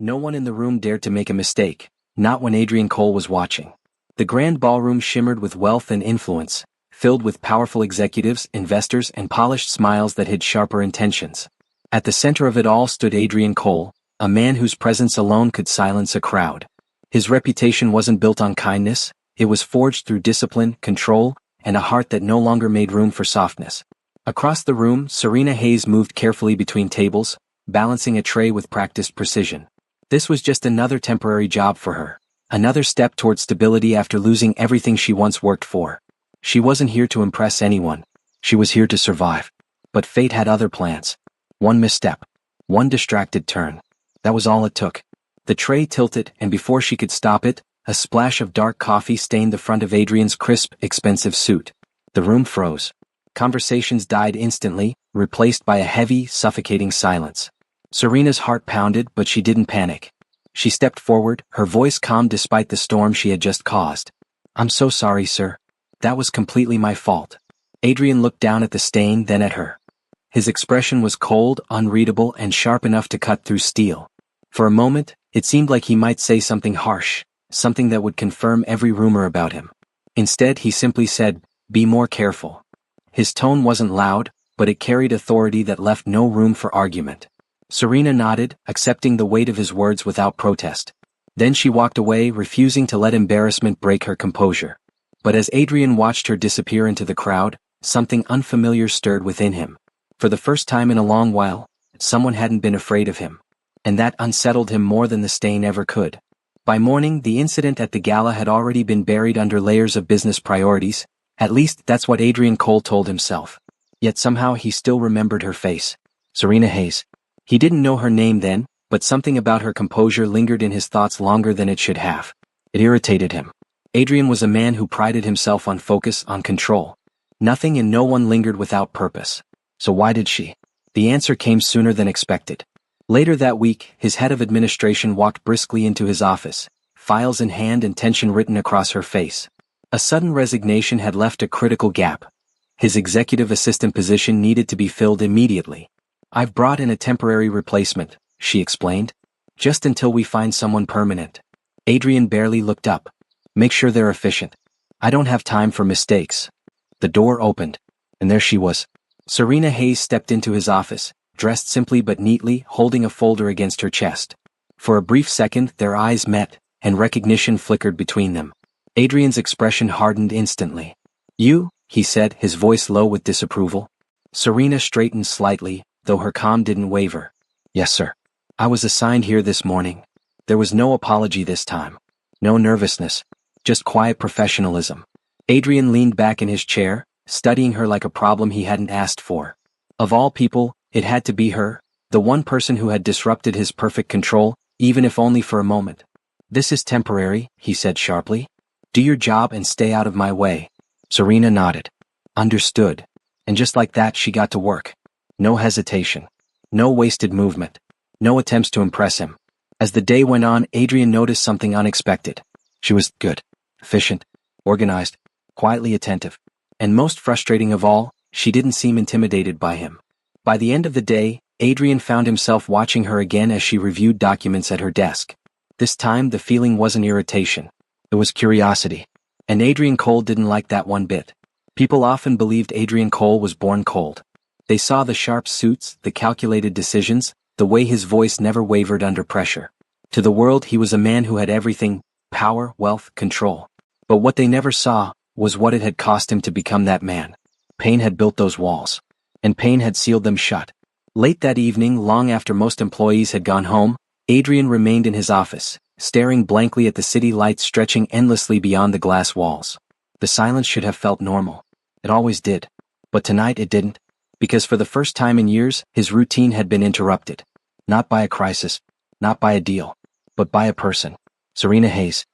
No one in the room dared to make a mistake, not when Adrian Cole was watching. The grand ballroom shimmered with wealth and influence, filled with powerful executives, investors, and polished smiles that hid sharper intentions. At the center of it all stood Adrian Cole, a man whose presence alone could silence a crowd. His reputation wasn't built on kindness, it was forged through discipline, control, and a heart that no longer made room for softness. Across the room, Serena Hayes moved carefully between tables, balancing a tray with practiced precision. This was just another temporary job for her, another step toward stability after losing everything she once worked for. She wasn't here to impress anyone. She was here to survive. But fate had other plans. One misstep. One distracted turn. That was all it took. The tray tilted, and before she could stop it, a splash of dark coffee stained the front of Adrian's crisp, expensive suit. The room froze. Conversations died instantly, replaced by a heavy, suffocating silence. Serena's heart pounded, but she didn't panic. She stepped forward, her voice calm despite the storm she had just caused. "I'm so sorry, sir. That was completely my fault." Adrian looked down at the stain, then at her. His expression was cold, unreadable, and sharp enough to cut through steel. For a moment, it seemed like he might say something harsh, something that would confirm every rumor about him. Instead, he simply said, "Be more careful." His tone wasn't loud, but it carried authority that left no room for argument. Serena nodded, accepting the weight of his words without protest. Then she walked away, refusing to let embarrassment break her composure. But as Adrian watched her disappear into the crowd, something unfamiliar stirred within him. For the first time in a long while, someone hadn't been afraid of him. And that unsettled him more than the stain ever could. By morning, the incident at the gala had already been buried under layers of business priorities. At least, that's what Adrian Cole told himself. Yet somehow he still remembered her face. Serena Hayes. He didn't know her name then, but something about her composure lingered in his thoughts longer than it should have. It irritated him. Adrian was a man who prided himself on focus, on control. Nothing and no one lingered without purpose. So why did she? The answer came sooner than expected. Later that week, his head of administration walked briskly into his office, files in hand and tension written across her face. A sudden resignation had left a critical gap. His executive assistant position needed to be filled immediately. "I've brought in a temporary replacement," she explained. "Just until we find someone permanent." Adrian barely looked up. "Make sure they're efficient. I don't have time for mistakes." The door opened, and there she was. Serena Hayes stepped into his office, dressed simply but neatly, holding a folder against her chest. For a brief second, their eyes met, and recognition flickered between them. Adrian's expression hardened instantly. "You?" he said, his voice low with disapproval. Serena straightened slightly, though her calm didn't waver. "Yes, sir. I was assigned here this morning." There was no apology this time. No nervousness. Just quiet professionalism. Adrian leaned back in his chair, studying her like a problem he hadn't asked for. Of all people, it had to be her, the one person who had disrupted his perfect control, even if only for a moment. "This is temporary," he said sharply. "Do your job and stay out of my way." Serena nodded. Understood. And just like that, she got to work. No hesitation. No wasted movement. No attempts to impress him. As the day went on, Adrian noticed something unexpected. She was good, efficient, organized, quietly attentive. And most frustrating of all, she didn't seem intimidated by him. By the end of the day, Adrian found himself watching her again as she reviewed documents at her desk. This time, the feeling wasn't irritation. It was curiosity. And Adrian Cole didn't like that one bit. People often believed Adrian Cole was born cold. They saw the sharp suits, the calculated decisions, the way his voice never wavered under pressure. To the world, he was a man who had everything: power, wealth, control. But what they never saw was what it had cost him to become that man. Pain had built those walls. And pain had sealed them shut. Late that evening, long after most employees had gone home, Adrian remained in his office, staring blankly at the city lights stretching endlessly beyond the glass walls. The silence should have felt normal. It always did. But tonight it didn't. Because for the first time in years, his routine had been interrupted. Not by a crisis, not by a deal, but by a person. Serena Hayes.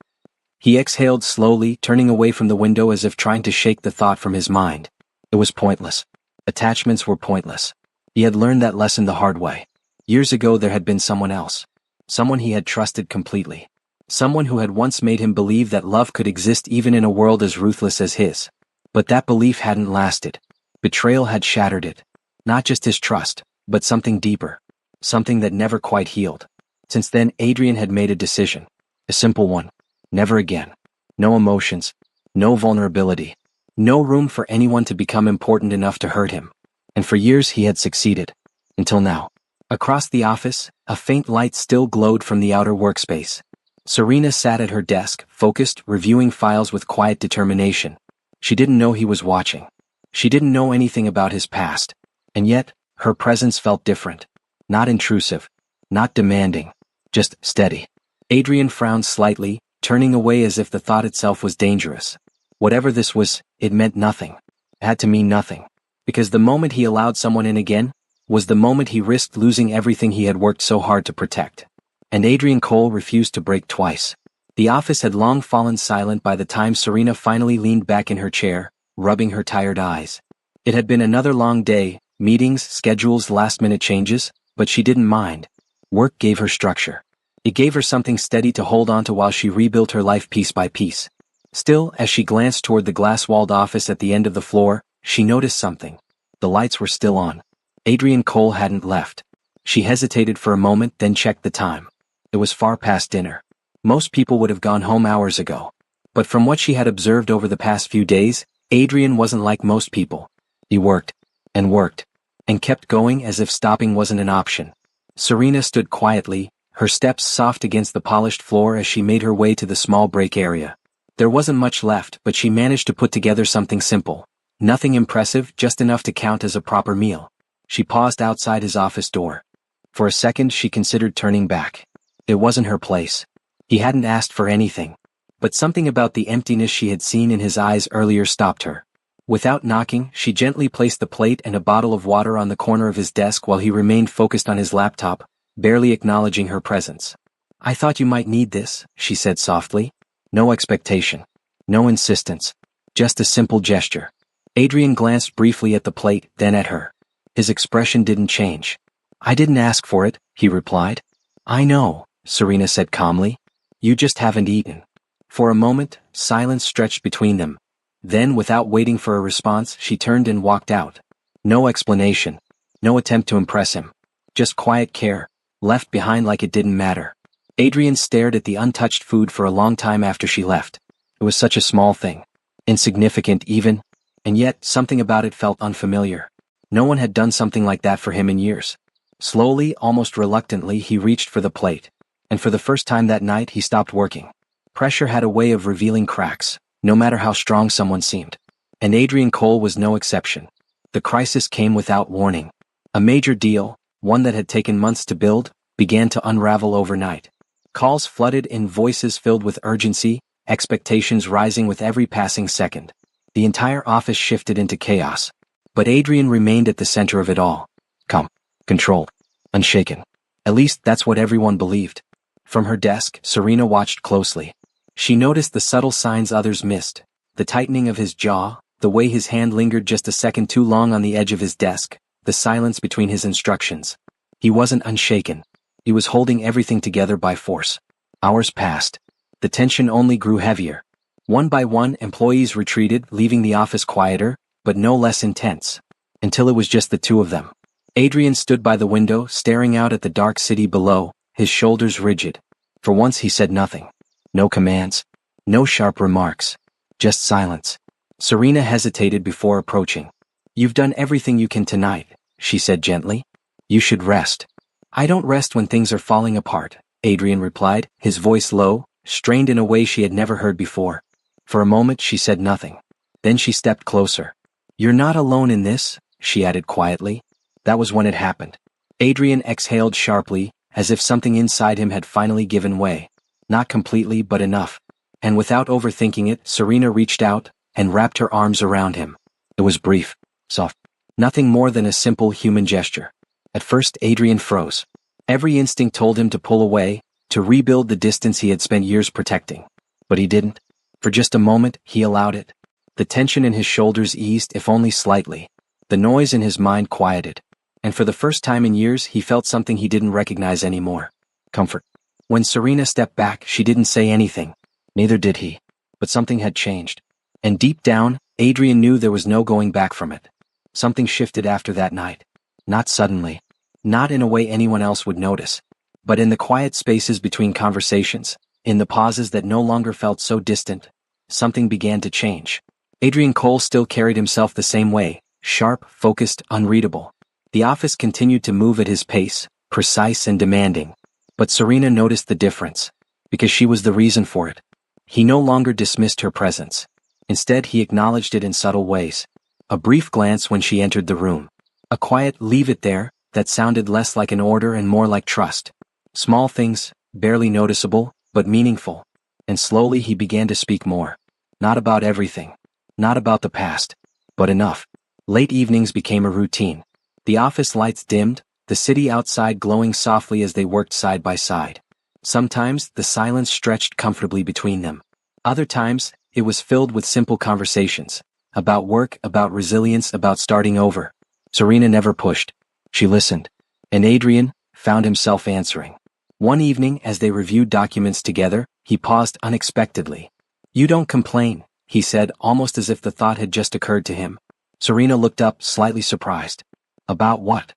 He exhaled slowly, turning away from the window as if trying to shake the thought from his mind. It was pointless. Attachments were pointless. He had learned that lesson the hard way. Years ago there had been someone else. Someone he had trusted completely. Someone who had once made him believe that love could exist even in a world as ruthless as his. But that belief hadn't lasted. Betrayal had shattered it. Not just his trust, but something deeper. Something that never quite healed. Since then, Adrian had made a decision. A simple one. Never again. No emotions. No vulnerability. No room for anyone to become important enough to hurt him. And for years he had succeeded. Until now. Across the office, a faint light still glowed from the outer workspace. Serena sat at her desk, focused, reviewing files with quiet determination. She didn't know he was watching. She didn't know anything about his past. And yet, her presence felt different. Not intrusive. Not demanding. Just steady. Adrian frowned slightly, turning away as if the thought itself was dangerous. Whatever this was, it meant nothing. It had to mean nothing. Because the moment he allowed someone in again, was the moment he risked losing everything he had worked so hard to protect. And Adrian Cole refused to break twice. The office had long fallen silent by the time Serena finally leaned back in her chair, rubbing her tired eyes. It had been another long day, meetings, schedules, last-minute changes, but she didn't mind. Work gave her structure. It gave her something steady to hold on to while she rebuilt her life piece by piece. Still, as she glanced toward the glass-walled office at the end of the floor, she noticed something. The lights were still on. Adrian Cole hadn't left. She hesitated for a moment, then checked the time. It was far past dinner. Most people would have gone home hours ago. But from what she had observed over the past few days, Adrian wasn't like most people. He worked, and kept going as if stopping wasn't an option. Serena stood quietly, her steps soft against the polished floor as she made her way to the small break area. There wasn't much left, but she managed to put together something simple. Nothing impressive, just enough to count as a proper meal. She paused outside his office door. For a second she considered turning back. It wasn't her place. He hadn't asked for anything. But something about the emptiness she had seen in his eyes earlier stopped her. Without knocking, she gently placed the plate and a bottle of water on the corner of his desk while he remained focused on his laptop, barely acknowledging her presence. "I thought you might need this," she said softly. No expectation. No insistence. Just a simple gesture. Adrian glanced briefly at the plate, then at her. His expression didn't change. "I didn't ask for it," he replied. "I know," Serena said calmly. "You just haven't eaten." For a moment, silence stretched between them. Then, without waiting for a response, she turned and walked out. No explanation. No attempt to impress him. Just quiet care, left behind like it didn't matter. Adrian stared at the untouched food for a long time after she left. It was such a small thing. Insignificant even. And yet, something about it felt unfamiliar. No one had done something like that for him in years. Slowly, almost reluctantly, he reached for the plate. And for the first time that night, he stopped working. Pressure had a way of revealing cracks, no matter how strong someone seemed. And Adrian Cole was no exception. The crisis came without warning. A major deal, one that had taken months to build, began to unravel overnight. Calls flooded in, voices filled with urgency, expectations rising with every passing second. The entire office shifted into chaos. But Adrian remained at the center of it all. Calm, controlled, unshaken. At least that's what everyone believed. From her desk, Serena watched closely. She noticed the subtle signs others missed. The tightening of his jaw, the way his hand lingered just a second too long on the edge of his desk, the silence between his instructions. He wasn't unshaken. He was holding everything together by force. Hours passed. The tension only grew heavier. One by one, employees retreated, leaving the office quieter, but no less intense. Until it was just the two of them. Adrian stood by the window, staring out at the dark city below, his shoulders rigid. For once he said nothing. No commands. No sharp remarks. Just silence. Serena hesitated before approaching. "You've done everything you can tonight," she said gently. "You should rest." "I don't rest when things are falling apart," Adrian replied, his voice low, strained in a way she had never heard before. For a moment she said nothing. Then she stepped closer. "You're not alone in this," she added quietly. That was when it happened. Adrian exhaled sharply, as if something inside him had finally given way. Not completely, but enough. And without overthinking it, Serena reached out and wrapped her arms around him. It was brief, soft. Nothing more than a simple human gesture. At first, Adrian froze. Every instinct told him to pull away, to rebuild the distance he had spent years protecting. But he didn't. For just a moment, he allowed it. The tension in his shoulders eased, if only slightly. The noise in his mind quieted. And for the first time in years, he felt something he didn't recognize anymore. Comfort. When Serena stepped back, she didn't say anything. Neither did he. But something had changed. And deep down, Adrian knew there was no going back from it. Something shifted after that night. Not suddenly. Not in a way anyone else would notice. But in the quiet spaces between conversations, in the pauses that no longer felt so distant, something began to change. Adrian Cole still carried himself the same way, sharp, focused, unreadable. The office continued to move at his pace, precise and demanding. But Serena noticed the difference, because she was the reason for it. He no longer dismissed her presence. Instead, he acknowledged it in subtle ways. A brief glance when she entered the room. A quiet "leave it there" that sounded less like an order and more like trust. Small things, barely noticeable, but meaningful. And slowly he began to speak more. Not about everything. Not about the past. But enough. Late evenings became a routine. The office lights dimmed, the city outside glowing softly as they worked side by side. Sometimes the silence stretched comfortably between them. Other times, it was filled with simple conversations. About work, about resilience, about starting over. Serena never pushed. She listened. And Adrian found himself answering. One evening, as they reviewed documents together, he paused unexpectedly. "You don't complain," he said, almost as if the thought had just occurred to him. Serena looked up, slightly surprised. "About what?"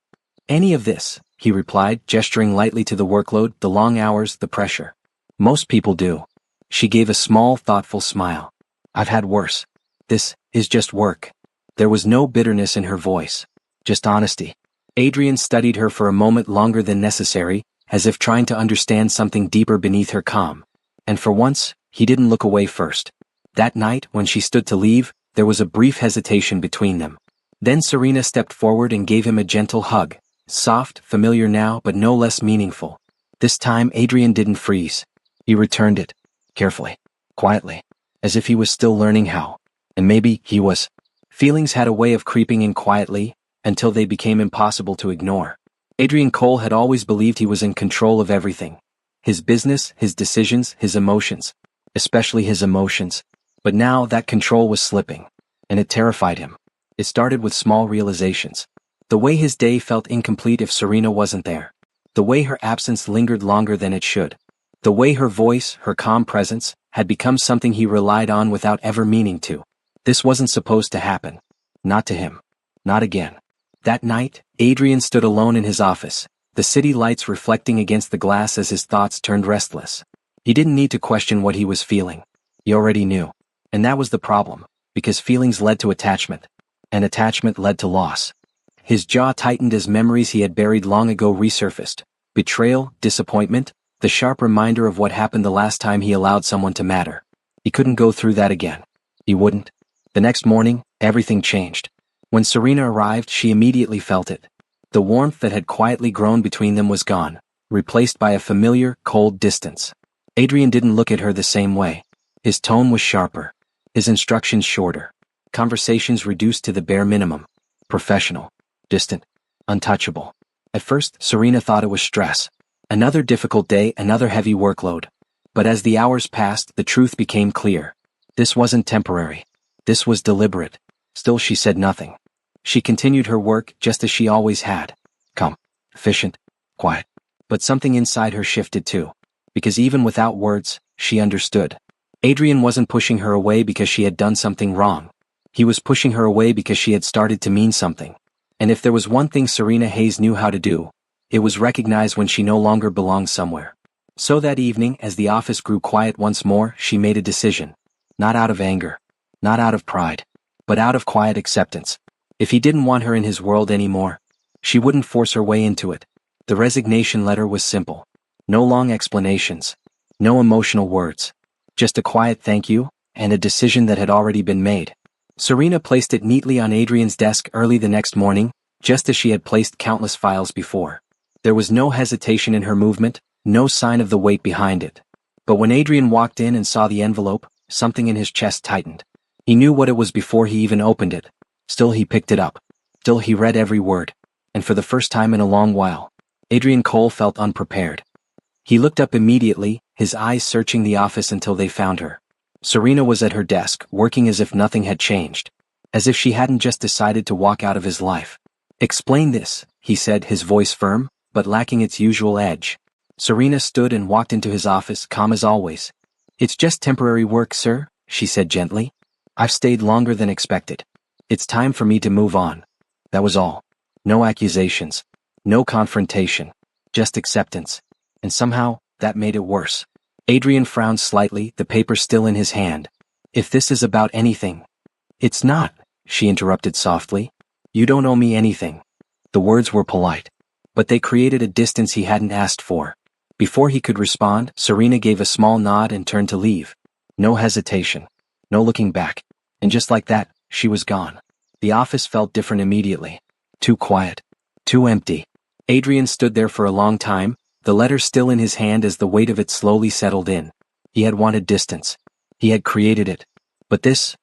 "Any of this," he replied, gesturing lightly to the workload, the long hours, the pressure. "Most people do." She gave a small, thoughtful smile. "I've had worse. This is just work." There was no bitterness in her voice. Just honesty. Adrian studied her for a moment longer than necessary, as if trying to understand something deeper beneath her calm. And for once, he didn't look away first. That night, when she stood to leave, there was a brief hesitation between them. Then Serena stepped forward and gave him a gentle hug. Soft, familiar now, but no less meaningful. This time Adrian didn't freeze. He returned it. Carefully. Quietly. As if he was still learning how. And maybe he was. Feelings had a way of creeping in quietly, until they became impossible to ignore. Adrian Cole had always believed he was in control of everything. His business, his decisions, his emotions. Especially his emotions. But now that control was slipping. And it terrified him. It started with small realizations. The way his day felt incomplete if Serena wasn't there. The way her absence lingered longer than it should. The way her voice, her calm presence, had become something he relied on without ever meaning to. This wasn't supposed to happen. Not to him. Not again. That night, Adrian stood alone in his office, the city lights reflecting against the glass as his thoughts turned restless. He didn't need to question what he was feeling. He already knew. And that was the problem, because feelings led to attachment. And attachment led to loss. His jaw tightened as memories he had buried long ago resurfaced. Betrayal, disappointment, the sharp reminder of what happened the last time he allowed someone to matter. He couldn't go through that again. He wouldn't. The next morning, everything changed. When Serena arrived, she immediately felt it. The warmth that had quietly grown between them was gone, replaced by a familiar, cold distance. Adrian didn't look at her the same way. His tone was sharper. His instructions shorter. Conversations reduced to the bare minimum. Professional. Distant. Untouchable. At first, Serena thought it was stress. Another difficult day, another heavy workload. But as the hours passed, the truth became clear. This wasn't temporary. This was deliberate. Still she said nothing. She continued her work just as she always had. Calm, efficient, quiet. But something inside her shifted too. Because even without words, she understood. Adrian wasn't pushing her away because she had done something wrong. He was pushing her away because she had started to mean something. And if there was one thing Serena Hayes knew how to do, it was recognize when she no longer belonged somewhere. So that evening, as the office grew quiet once more, she made a decision. Not out of anger. Not out of pride. But out of quiet acceptance. If he didn't want her in his world anymore, she wouldn't force her way into it. The resignation letter was simple. No long explanations. No emotional words. Just a quiet thank you, and a decision that had already been made. Serena placed it neatly on Adrian's desk early the next morning, just as she had placed countless files before. There was no hesitation in her movement, no sign of the weight behind it. But when Adrian walked in and saw the envelope, something in his chest tightened. He knew what it was before he even opened it. Still he picked it up. Still he read every word. And for the first time in a long while, Adrian Cole felt unprepared. He looked up immediately, his eyes searching the office until they found her. Serena was at her desk, working as if nothing had changed. As if she hadn't just decided to walk out of his life. "Explain this," he said, his voice firm, but lacking its usual edge. Serena stood and walked into his office, calm as always. "It's just temporary work, sir," she said gently. "I've stayed longer than expected. It's time for me to move on." That was all. No accusations. No confrontation. Just acceptance. And somehow, that made it worse. Adrian frowned slightly, the paper still in his hand. If this is about anything. It's not, she interrupted softly. You don't owe me anything. The words were polite, but they created a distance he hadn't asked for. Before he could respond, Serena gave a small nod and turned to leave. No hesitation. No looking back. And just like that, she was gone. The office felt different immediately. Too quiet. Too empty. Adrian stood there for a long time, the letter still in his hand as the weight of it slowly settled in. He had wanted distance. He had created it. But this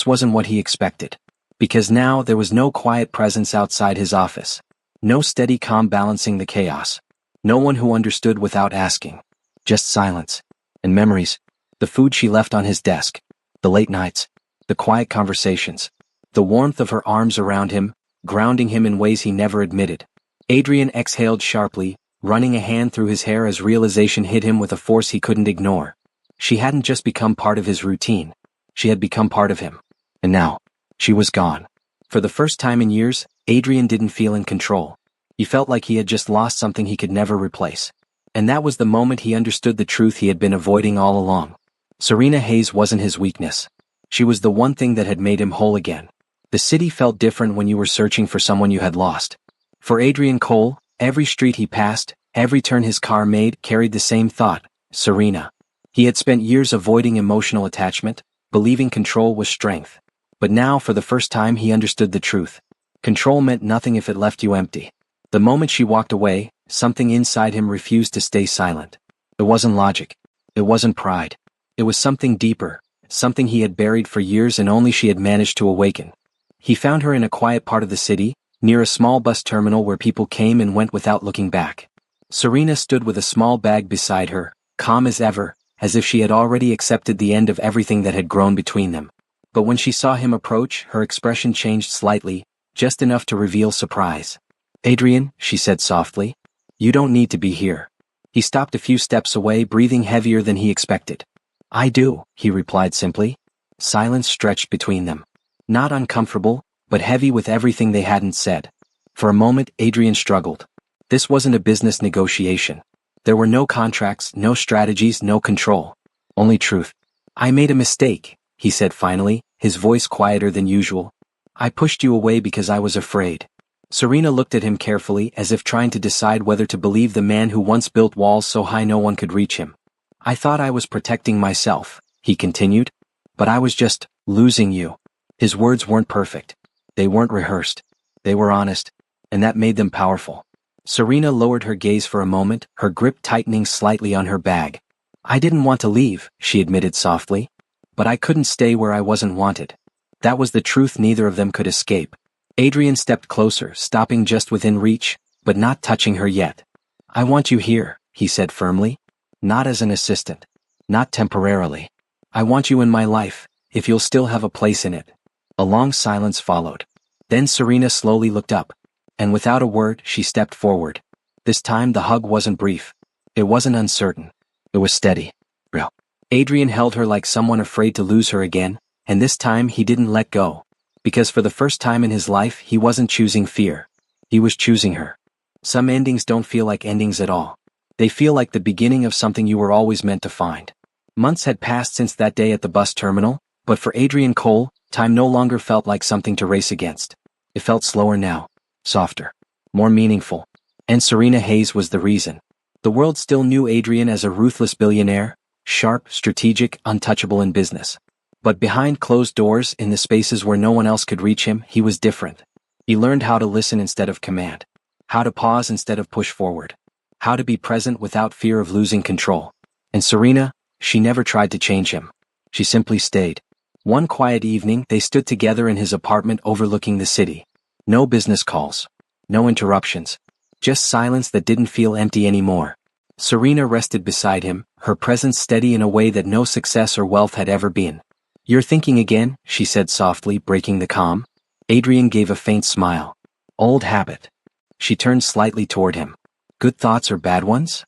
wasn't what he expected. Because now there was no quiet presence outside his office. No steady calm balancing the chaos. No one who understood without asking. Just silence. And memories. The food she left on his desk. The late nights. The quiet conversations. The warmth of her arms around him, grounding him in ways he never admitted. Adrian exhaled sharply, running a hand through his hair as realization hit him with a force he couldn't ignore. She hadn't just become part of his routine. She had become part of him. And now, she was gone. For the first time in years, Adrian didn't feel in control. He felt like he had just lost something he could never replace. And that was the moment he understood the truth he had been avoiding all along. Serena Hayes wasn't his weakness. She was the one thing that had made him whole again. The city felt different when you were searching for someone you had lost. For Adrian Cole, every street he passed, every turn his car made carried the same thought, Serena. He had spent years avoiding emotional attachment, believing control was strength. But now for the first time he understood the truth. Control meant nothing if it left you empty. The moment she walked away, something inside him refused to stay silent. It wasn't logic. It wasn't pride. It was something deeper, something he had buried for years and only she had managed to awaken. He found her in a quiet part of the city, near a small bus terminal where people came and went without looking back. Serena stood with a small bag beside her, calm as ever, as if she had already accepted the end of everything that had grown between them. But when she saw him approach, her expression changed slightly, just enough to reveal surprise. Adrian, she said softly, you don't need to be here. He stopped a few steps away, breathing heavier than he expected. I do, he replied simply. Silence stretched between them. Not uncomfortable, but heavy with everything they hadn't said. For a moment, Adrian struggled. This wasn't a business negotiation. There were no contracts, no strategies, no control. Only truth. I made a mistake, he said finally, his voice quieter than usual. I pushed you away because I was afraid. Serena looked at him carefully, as if trying to decide whether to believe the man who once built walls so high no one could reach him. I thought I was protecting myself, he continued. But I was just losing you. His words weren't perfect. They weren't rehearsed. They were honest, and that made them powerful. Serena lowered her gaze for a moment, her grip tightening slightly on her bag. I didn't want to leave, she admitted softly. But I couldn't stay where I wasn't wanted. That was the truth neither of them could escape. Adrian stepped closer, stopping just within reach, but not touching her yet. I want you here, he said firmly. Not as an assistant. Not temporarily. I want you in my life, if you'll still have a place in it. A long silence followed. Then Serena slowly looked up. And without a word, she stepped forward. This time the hug wasn't brief. It wasn't uncertain. It was steady. Real. Adrian held her like someone afraid to lose her again, and this time he didn't let go. Because for the first time in his life he wasn't choosing fear. He was choosing her. Some endings don't feel like endings at all. They feel like the beginning of something you were always meant to find. Months had passed since that day at the bus terminal, but for Adrian Cole, time no longer felt like something to race against. It felt slower now, softer, more meaningful. And Serena Hayes was the reason. The world still knew Adrian as a ruthless billionaire, sharp, strategic, untouchable in business. But behind closed doors, in the spaces where no one else could reach him, he was different. He learned how to listen instead of command, how to pause instead of push forward, how to be present without fear of losing control. And Serena, she never tried to change him. She simply stayed. One quiet evening, they stood together in his apartment overlooking the city. No business calls. No interruptions. Just silence that didn't feel empty anymore. Serena rested beside him, her presence steady in a way that no success or wealth had ever been. You're thinking again, she said softly, breaking the calm. Adrian gave a faint smile. Old habit. She turned slightly toward him. Good thoughts or bad ones?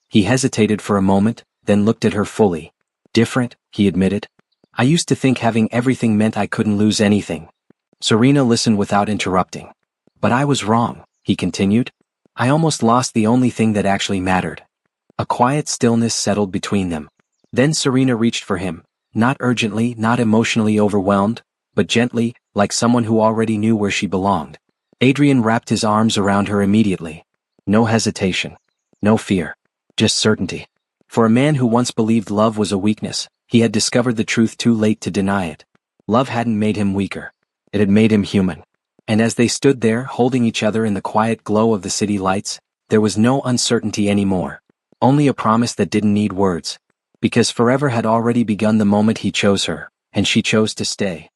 He hesitated for a moment, then looked at her fully. Different, he admitted. I used to think having everything meant I couldn't lose anything. Serena listened without interrupting. But I was wrong, he continued. I almost lost the only thing that actually mattered. A quiet stillness settled between them. Then Serena reached for him, not urgently, not emotionally overwhelmed, but gently, like someone who already knew where she belonged. Adrian wrapped his arms around her immediately. No hesitation. No fear. Just certainty. For a man who once believed love was a weakness, he had discovered the truth too late to deny it. Love hadn't made him weaker. It had made him human. And as they stood there, holding each other in the quiet glow of the city lights, there was no uncertainty anymore. Only a promise that didn't need words. Because forever had already begun the moment he chose her, and she chose to stay.